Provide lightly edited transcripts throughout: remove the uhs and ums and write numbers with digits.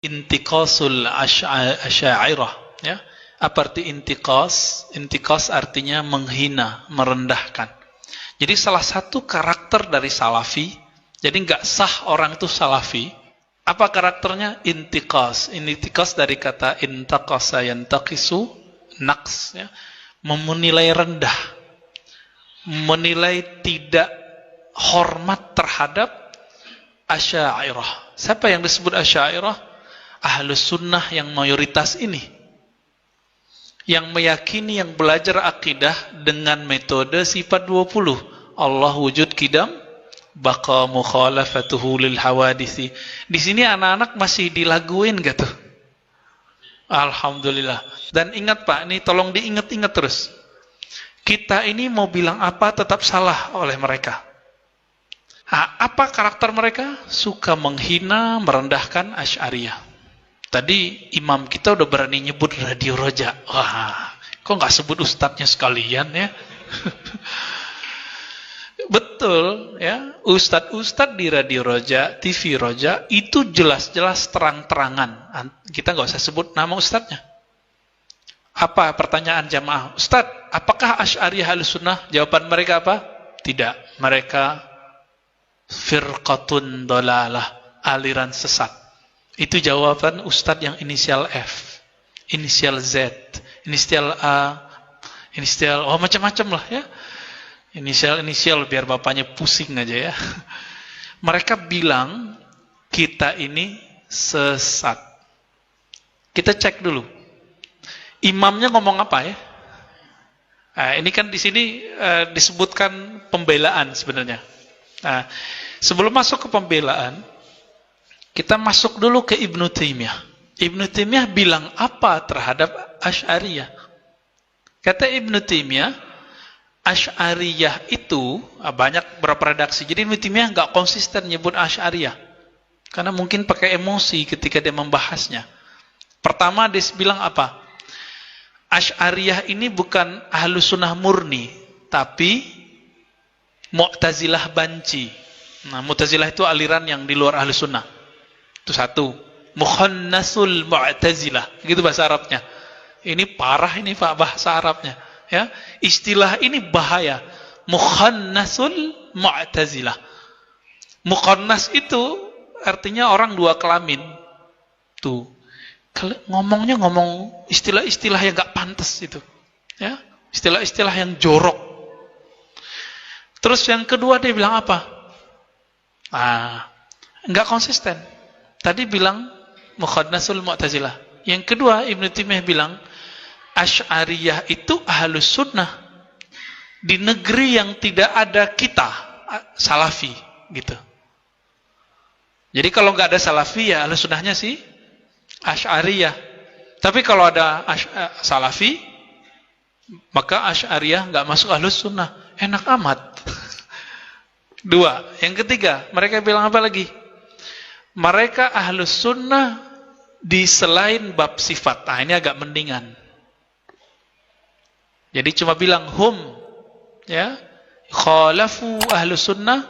intiqasul asy'ariyah, ya. Apa arti intiqas? Intiqas artinya menghina, merendahkan. Jadi salah satu karakter dari salafi, jadi nggak sah orang itu salafi. Apa karakternya? Intiqas. Intiqas dari kata intaqasa yantaqisu, naqs, ya. Menilai rendah, menilai tidak hormat terhadap asy'ariyah. Siapa yang disebut asy'ariyah? Ahlus sunnah yang mayoritas ini, yang meyakini, yang belajar akidah dengan metode sifat 20. Allah wujud qidam, baqa mukhalafatuhu lil hawadisi. Di sini anak-anak masih dilaguin gitu. Alhamdulillah. Dan ingat Pak, ini tolong diingat-ingat terus. Kita ini mau bilang apa tetap salah oleh mereka. Apa karakter mereka? Suka menghina, merendahkan Asy'ariyah. Tadi imam kita udah berani nyebut Radio Roja. Wah, kok nggak sebut ustadznya sekalian ya? Betul ya, ustadz-ustadz di Radio Roja, TV Roja itu jelas-jelas terang-terangan. Kita nggak usah sebut nama ustadznya. Apa pertanyaan jamaah? Ustadz, apakah Asy'ariyah Ahlussunnah? Jawaban mereka apa? Tidak. Mereka firqatun dolalah, aliran sesat. Itu jawaban ustadz yang inisial F, inisial Z, inisial A, inisial macam-macam lah ya. Inisial biar bapaknya pusing aja ya. Mereka bilang kita ini sesat. Kita cek dulu. Imamnya ngomong apa ya? Nah, ini kan di sini disebutkan pembelaan sebenarnya. Nah, sebelum masuk ke pembelaan, kita masuk dulu ke Ibnu Taimiyah. Ibnu Taimiyah bilang apa terhadap Asy'ariyah? Kata Ibnu Taimiyah, Asy'ariyah itu banyak beberapa redaksi. Jadi Ibnu Taimiyah nggak konsisten nyebut Asy'ariyah, karena mungkin pakai emosi ketika dia membahasnya. Pertama dia bilang apa? Asy'ariyah ini bukan Ahlus Sunnah murni, tapi Mu'tazilah banci. Nah, Mu'tazilah itu aliran yang di luar Ahlus Sunnah. Itu satu. Mukhannasul Mu'tazilah, gitu bahasa Arabnya. Ini parah ini Pak bahasa Arabnya, ya. Istilah ini bahaya. Mukhannasul Mu'tazilah. Mukhannas itu artinya orang dua kelamin. Tuh. Ngomongnya ngomong istilah-istilah yang enggak pantas itu. Ya. Istilah-istilah yang jorok. Terus yang kedua dia bilang apa? Enggak konsisten. Tadi bilang Mukhannasul Mu'tazilah. Yang kedua Ibnu Taimiyah bilang Asy'ariyah itu Ahlus Sunnah di negeri yang tidak ada kita, Salafi gitu. Jadi kalau nggak ada Salafi ya Ahlus Sunnahnya sih Asy'ariyah. Tapi kalau ada Salafi, maka Asy'ariyah nggak masuk Ahlus Sunnah. Enak amat. Dua. Yang ketiga, mereka bilang apa lagi? Mereka Ahlus Sunnah di selain bab sifat. Nah, ini agak mendingan. Jadi cuma bilang hum, ya, khalafu Ahlus Sunnah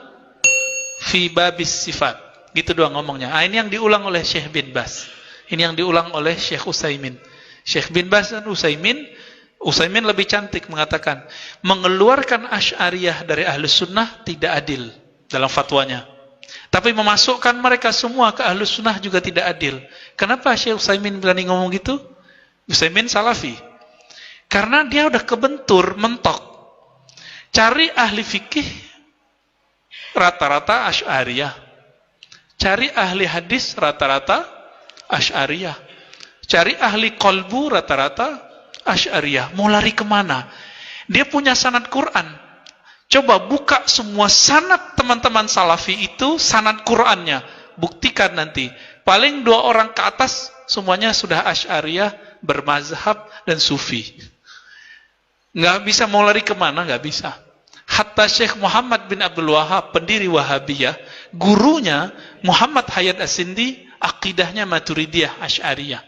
fi babis sifat. Gitu doang ngomongnya. Nah, ini yang diulang oleh Syekh bin Baz. Ini yang diulang oleh Syekh Utsaimin. Syekh bin Baz dan Utsaimin lebih cantik mengatakan, mengeluarkan Asy'ariyah dari Ahlus Sunnah tidak adil dalam fatwanya. Tapi memasukkan mereka semua ke Ahlus Sunnah juga tidak adil. Kenapa Syekh Utsaimin berani ngomong gitu? Utsaimin Salafi. Karena dia udah kebentur, mentok. Cari ahli fikih rata-rata Asy'ariyah. Cari ahli hadis rata-rata Asy'ariyah. Cari ahli qalbu rata-rata Asy'ariyah. Mau lari kemana? Dia punya sanad Quran. Coba buka semua sanad teman-teman Salafi itu, sanad Qurannya. Buktikan nanti. Paling 2 orang ke atas, semuanya sudah Asy'ariyah, bermazhab, dan Sufi. Nggak bisa mau lari kemana, nggak bisa. Hatta Syekh Muhammad bin Abdul Wahhab, pendiri Wahabiyah, gurunya Muhammad Hayat As-Sindi, akidahnya Maturidiyah, Asy'ariyah.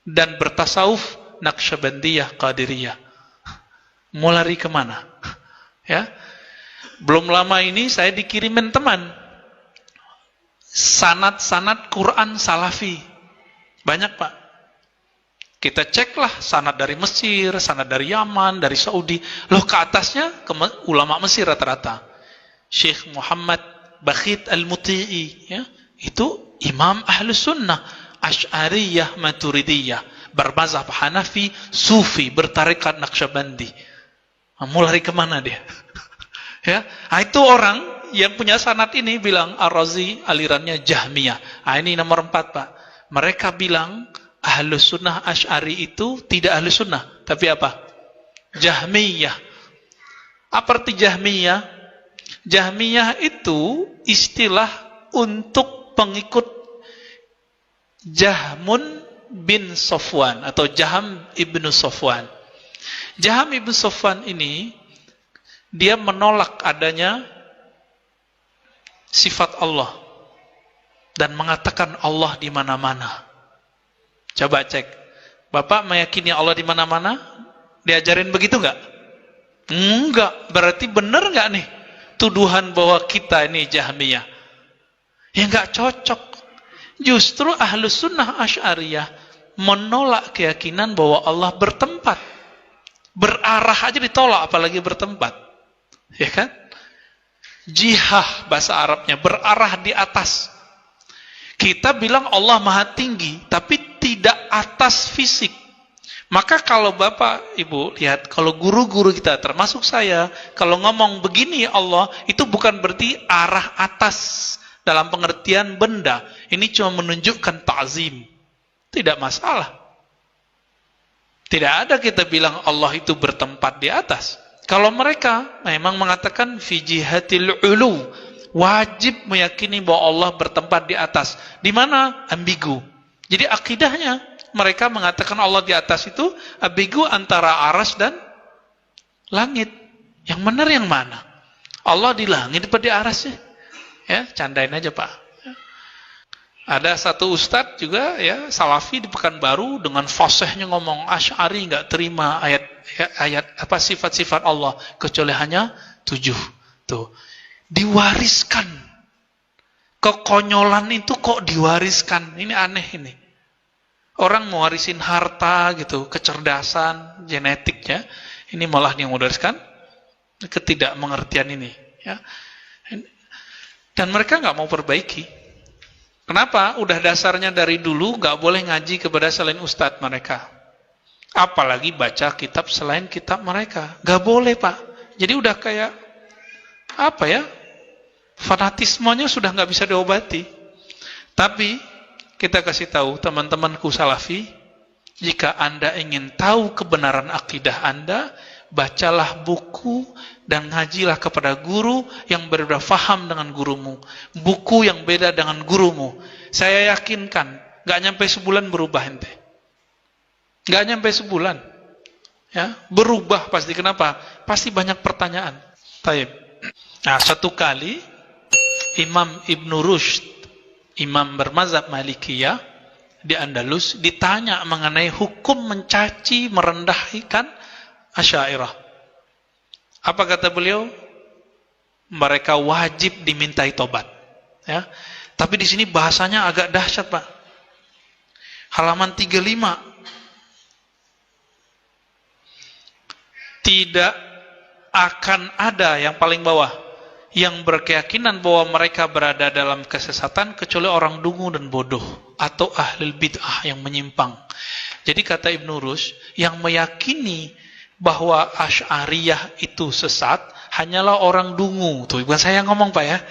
Dan bertasawuf Naqsyabandiyah, Qadiriyah. Mau lari kemana? Ya, belum lama ini saya dikirimin teman sanad-sanad Quran Salafi. Banyak Pak. Kita ceklah sanad dari Mesir, sanad dari Yaman, dari Saudi. Loh ke atasnya ulama Mesir rata-rata. Syekh Muhammad Bakhit Al-Muti'i, ya, itu imam Ahlus Sunnah, Asy'ariyah Maturidiyah, bermazhab Hanafi, Sufi, bertarekat Naqsyabandi. Mulai kemana dia? Ya, itu orang yang punya sanad ini bilang Ar-Razi alirannya Jahmiyah. Ini nomor 4 Pak. Mereka bilang Ahlus Sunnah Asy'ari itu tidak Ahlus Sunnah, tapi apa? Jahmiyah. Apa arti Jahmiyah? Jahmiyah itu istilah untuk pengikut Jahmun bin Safwan atau Jaham ibnu Safwan. Jaham ibnu Safwan ini dia menolak adanya sifat Allah dan mengatakan Allah di mana-mana. Coba cek. Bapak meyakini Allah di mana-mana? Diajarin begitu enggak? Enggak. Berarti benar enggak nih tuduhan bahwa kita ini Jahmiyah? Ya enggak cocok. Justru Ahlus Sunnah Asy'ariyah menolak keyakinan bahwa Allah bertempat. Berarah aja ditolak, apalagi bertempat. Ya kan? Jihah bahasa Arabnya, berarah di atas. Kita bilang Allah maha tinggi, tapi tidak atas fisik. Maka kalau Bapak, Ibu, lihat, kalau guru-guru kita, termasuk saya, kalau ngomong begini Allah, itu bukan berarti arah atas dalam pengertian benda. Ini cuma menunjukkan ta'zim. Tidak masalah. Tidak ada kita bilang Allah itu bertempat di atas. Kalau mereka memang mengatakan fi jihatil ulu, wajib meyakini bahwa Allah bertempat di atas. Di mana? Ambigu. Jadi akidahnya mereka mengatakan Allah di atas itu ambigu antara aras dan langit. Yang benar yang mana? Allah di langit apa di aras sih? Ya, candain aja Pak. Ada satu ustadz juga ya, Salafi di Pekanbaru dengan fasihnya ngomong Asy'ari enggak terima ayat apa sifat-sifat Allah kecuali hanya 7. Tuh. Diwariskan. Kekonyolan itu kok diwariskan? Ini aneh ini. Orang mewarisin harta gitu, kecerdasan, genetiknya. Ini malah yang mewariskan ketidakmengertian ini, ya. Dan mereka nggak mau perbaiki. Kenapa? Udah dasarnya dari dulu nggak boleh ngaji kepada selain ustadz mereka. Apalagi baca kitab selain kitab mereka. Nggak boleh Pak. Jadi udah kayak apa ya? Fanatismenya sudah nggak bisa diobati. Tapi kita kasih tahu teman-temanku Salafi, jika Anda ingin tahu kebenaran akidah Anda, bacalah buku dan ngajilah kepada guru yang berbeda faham dengan gurumu. Buku yang beda dengan gurumu. Saya yakinkan, gak nyampe sebulan berubah ente. Gak nyampe sebulan. Ya, berubah pasti. Kenapa? Pasti banyak pertanyaan. Taib. Nah, satu kali Imam Ibn Rushd, imam bermazhab Malikiyah di Andalus, ditanya mengenai hukum mencaci, merendahkan Asy'ariyah. Apa kata beliau? Mereka wajib dimintai tobat. Ya. Tapi di sini bahasanya agak dahsyat, Pak. Halaman 35. Tidak akan ada yang paling bawah yang berkeyakinan bahwa mereka berada dalam kesesatan kecuali orang dungu dan bodoh atau ahli bid'ah yang menyimpang. Jadi kata Ibn Rushd, yang meyakini bahwa Asy'ariyah itu sesat hanyalah orang dungu. Tuh, bukan saya yang ngomong Pak ya.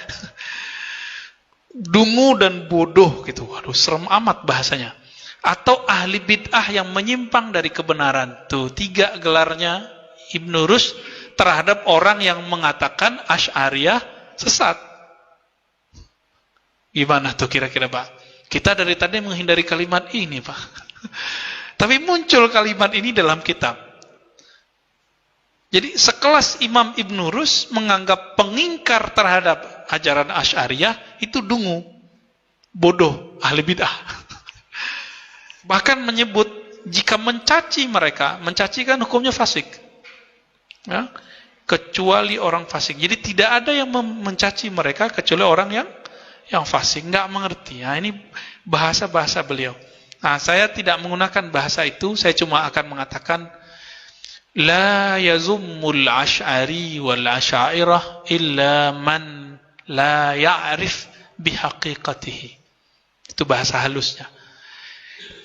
Dungu dan bodoh gitu. Waduh, serem amat bahasanya. Atau ahli bid'ah yang menyimpang dari kebenaran. Tuh, 3 gelarnya Ibn Rushd terhadap orang yang mengatakan Asy'ariyah sesat. Gimana tuh kira-kira Pak? Kita dari tadi menghindari kalimat ini Pak. Tapi muncul kalimat ini dalam kitab. Jadi sekelas Imam Ibn Rushd menganggap pengingkar terhadap ajaran Asy'ariyah itu dungu, bodoh, ahli bid'ah. Bahkan menyebut jika mencaci mereka, mencaci kan hukumnya fasik. Ya, kecuali orang fasik. Jadi tidak ada yang mencaci mereka kecuali orang yang fasik, nggak mengerti. Nah, ini bahasa-bahasa beliau. Nah, saya tidak menggunakan bahasa itu, saya cuma akan mengatakan la yazummul ash'ari wal ash'airah illa man la ya'rif bihaqiqatihi. Itu bahasa halusnya.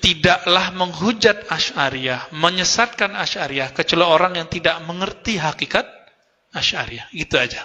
Tidaklah menghujat Asy'ariyah, menyesatkan Asy'ariyah kecuali orang yang tidak mengerti hakikat Asy'ariyah. Gitu aja.